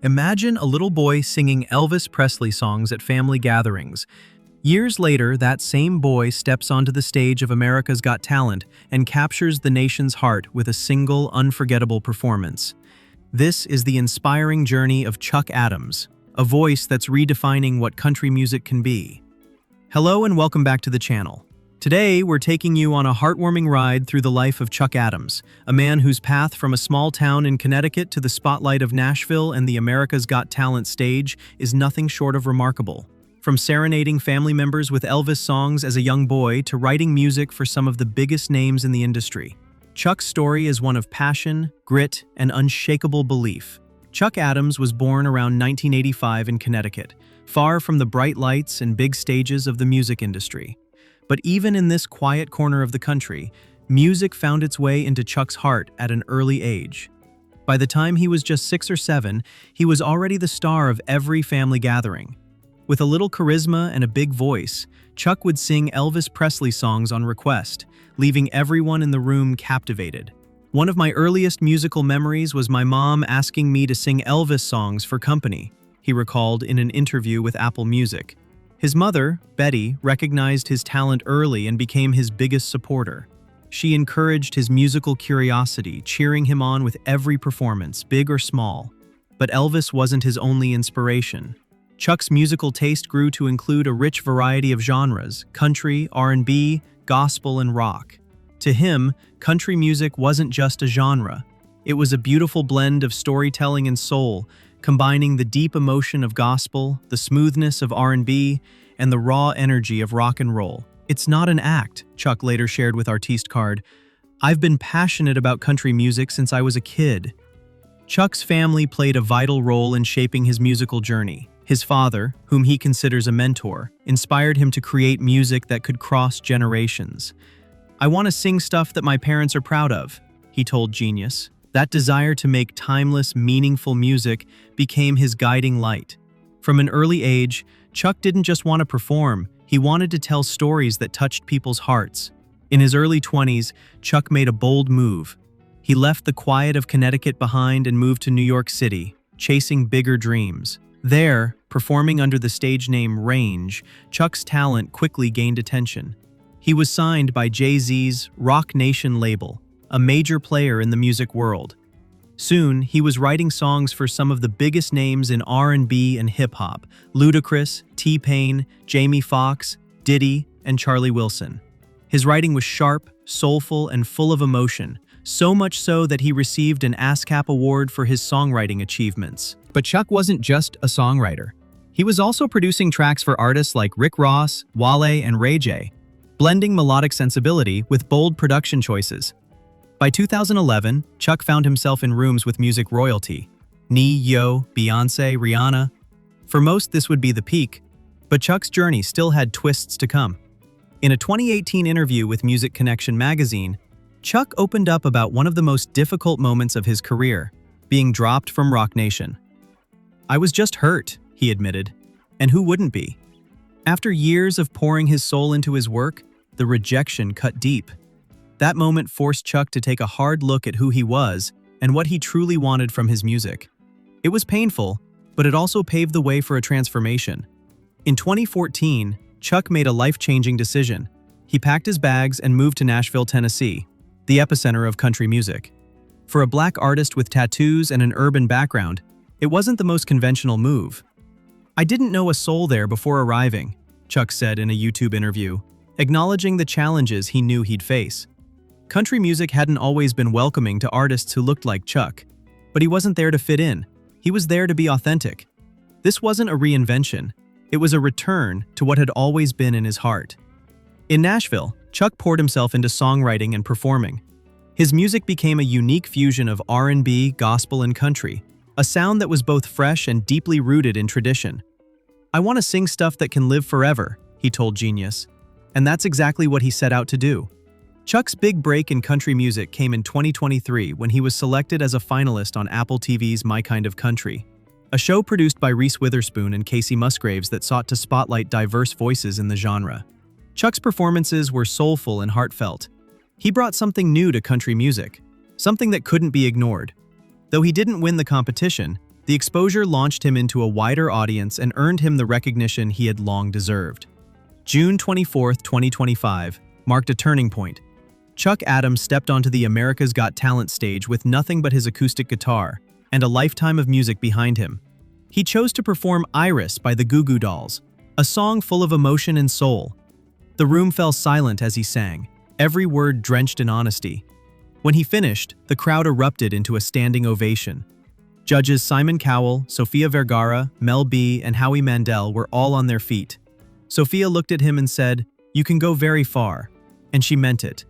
Imagine a little boy singing Elvis Presley songs at family gatherings. Years later, that same boy steps onto the stage of America's Got Talent and captures the nation's heart with a single, unforgettable performance. This is the inspiring journey of Chuck Adams, a voice that's redefining what country music can be. Hello and welcome back to the channel. Today, we're taking you on a heartwarming ride through the life of Chuck Adams, a man whose path from a small town in Connecticut to the spotlight of Nashville and the America's Got Talent stage is nothing short of remarkable. From serenading family members with Elvis songs as a young boy to writing music for some of the biggest names in the industry, Chuck's story is one of passion, grit, and unshakable belief. Chuck Adams was born around 1985 in Connecticut, far from the bright lights and big stages of the music industry. But even in this quiet corner of the country, music found its way into Chuck's heart at an early age. By the time he was just 6 or 7, he was already the star of every family gathering. With a little charisma and a big voice, Chuck would sing Elvis Presley songs on request, leaving everyone in the room captivated. One of my earliest musical memories was my mom asking me to sing Elvis songs for company, he recalled in an interview with Apple Music. His mother, Betty, recognized his talent early and became his biggest supporter. She encouraged his musical curiosity, cheering him on with every performance, big or small. But Elvis wasn't his only inspiration. Chuck's musical taste grew to include a rich variety of genres: country, R&B, gospel, and rock. To him, country music wasn't just a genre. It was a beautiful blend of storytelling and soul, combining the deep emotion of gospel, the smoothness of R&B, and the raw energy of rock and roll. "It's not an act," Chuck later shared with Artiste Card. "I've been passionate about country music since I was a kid." Chuck's family played a vital role in shaping his musical journey. His father, whom he considers a mentor, inspired him to create music that could cross generations. "I want to sing stuff that my parents are proud of," he told Genius. That desire to make timeless, meaningful music became his guiding light. From an early age, Chuck didn't just want to perform, he wanted to tell stories that touched people's hearts. In his early 20s, Chuck made a bold move. He left the quiet of Connecticut behind and moved to New York City, chasing bigger dreams. There, performing under the stage name Range, Chuck's talent quickly gained attention. He was signed by Jay-Z's Rock Nation label, a major player in the music world. Soon, he was writing songs for some of the biggest names in R&B and hip-hop: Ludacris, T-Pain, Jamie Foxx, Diddy, and Charlie Wilson. His writing was sharp, soulful, and full of emotion, so much so that he received an ASCAP award for his songwriting achievements. But Chuck wasn't just a songwriter. He was also producing tracks for artists like Rick Ross, Wale, and Ray J, blending melodic sensibility with bold production choices. By 2011, Chuck found himself in rooms with music royalty: Ne-Yo, Beyonce, Rihanna. For most, this would be the peak, but Chuck's journey still had twists to come. In a 2018 interview with Music Connection magazine, Chuck opened up about one of the most difficult moments of his career: being dropped from Rock Nation. "I was just hurt," he admitted, and who wouldn't be? After years of pouring his soul into his work, the rejection cut deep. That moment forced Chuck to take a hard look at who he was and what he truly wanted from his music. It was painful, but it also paved the way for a transformation. In 2014, Chuck made a life-changing decision. He packed his bags and moved to Nashville, Tennessee, the epicenter of country music. For a black artist with tattoos and an urban background, it wasn't the most conventional move. "I didn't know a soul there before arriving," Chuck said in a YouTube interview, acknowledging the challenges he knew he'd face. Country music hadn't always been welcoming to artists who looked like Chuck, but he wasn't there to fit in. He was there to be authentic. This wasn't a reinvention. It was a return to what had always been in his heart. In Nashville, Chuck poured himself into songwriting and performing. His music became a unique fusion of R&B, gospel, and country, a sound that was both fresh and deeply rooted in tradition. "I want to sing stuff that can live forever," he told Genius, and that's exactly what he set out to do. Chuck's big break in country music came in 2023 when he was selected as a finalist on Apple TV's My Kind of Country, a show produced by Reese Witherspoon and Casey Musgraves that sought to spotlight diverse voices in the genre. Chuck's performances were soulful and heartfelt. He brought something new to country music, something that couldn't be ignored. Though he didn't win the competition, The exposure launched him into a wider audience and earned him the recognition he had long deserved. June 24, 2025, marked a turning point. Chuck Adams stepped onto the America's Got Talent stage with nothing but his acoustic guitar and a lifetime of music behind him. He chose to perform Iris by the Goo Goo Dolls, a song full of emotion and soul. The room fell silent as he sang, every word drenched in honesty. When he finished, the crowd erupted into a standing ovation. Judges Simon Cowell, Sofia Vergara, Mel B, and Howie Mandel were all on their feet. Sophia looked at him and said, "You can go very far," and she meant it.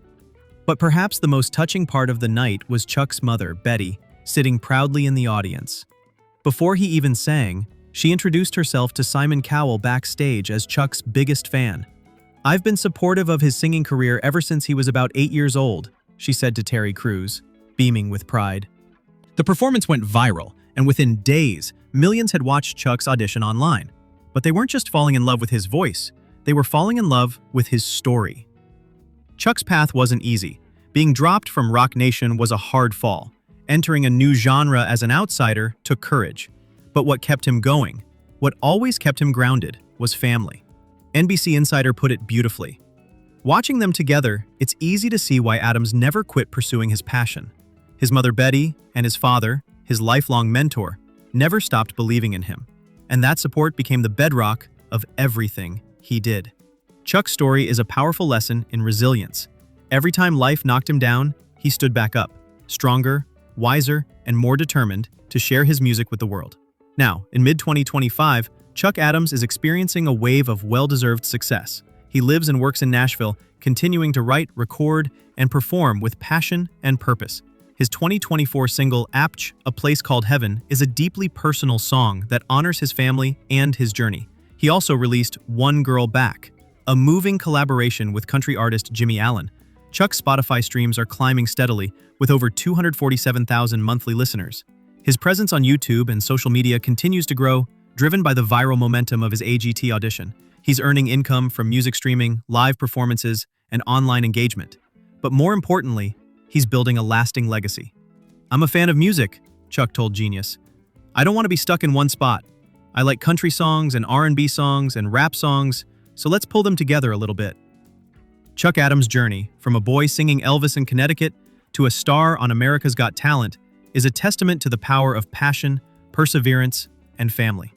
But perhaps the most touching part of the night was Chuck's mother, Betty, sitting proudly in the audience. Before he even sang, she introduced herself to Simon Cowell backstage as Chuck's biggest fan. "I've been supportive of his singing career ever since he was about 8 years old," she said to Terry Crews, beaming with pride. The performance went viral, and within days, millions had watched Chuck's audition online. But they weren't just falling in love with his voice, they were falling in love with his story. Chuck's path wasn't easy. Being dropped from Rock Nation was a hard fall. Entering a new genre as an outsider took courage. But what kept him going, what always kept him grounded, was family. NBC Insider put it beautifully. Watching them together, it's easy to see why Adams never quit pursuing his passion. His mother Betty and his father, his lifelong mentor, never stopped believing in him. And that support became the bedrock of everything he did. Chuck's story is a powerful lesson in resilience. Every time life knocked him down, he stood back up, stronger, wiser, and more determined to share his music with the world. Now, in mid-2025, Chuck Adams is experiencing a wave of well-deserved success. He lives and works in Nashville, continuing to write, record, and perform with passion and purpose. His 2024 single, Apch, A Place Called Heaven, is a deeply personal song that honors his family and his journey. He also released One Girl Back, a moving collaboration with country artist Jimmy Allen. Chuck's Spotify streams are climbing steadily, with over 247,000 monthly listeners. His presence on YouTube and social media continues to grow, driven by the viral momentum of his AGT audition. He's earning income from music streaming, live performances, and online engagement. But more importantly, he's building a lasting legacy. "I'm a fan of music," Chuck told Genius. "I don't want to be stuck in one spot. I like country songs and R&B songs and rap songs, so let's pull them together a little bit." Chuck Adams' journey, from a boy singing Elvis in Connecticut to a star on America's Got Talent, is a testament to the power of passion, perseverance, and family.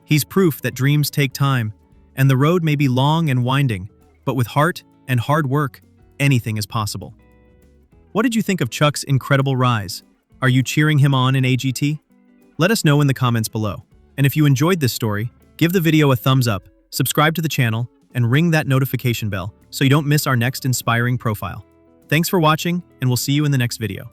He's proof that dreams take time, and the road may be long and winding, but with heart and hard work, anything is possible. What did you think of Chuck's incredible rise? Are you cheering him on in AGT? Let us know in the comments below. And if you enjoyed this story, give the video a thumbs up, subscribe to the channel, and ring that notification bell so you don't miss our next inspiring profile. Thanks for watching, and we'll see you in the next video.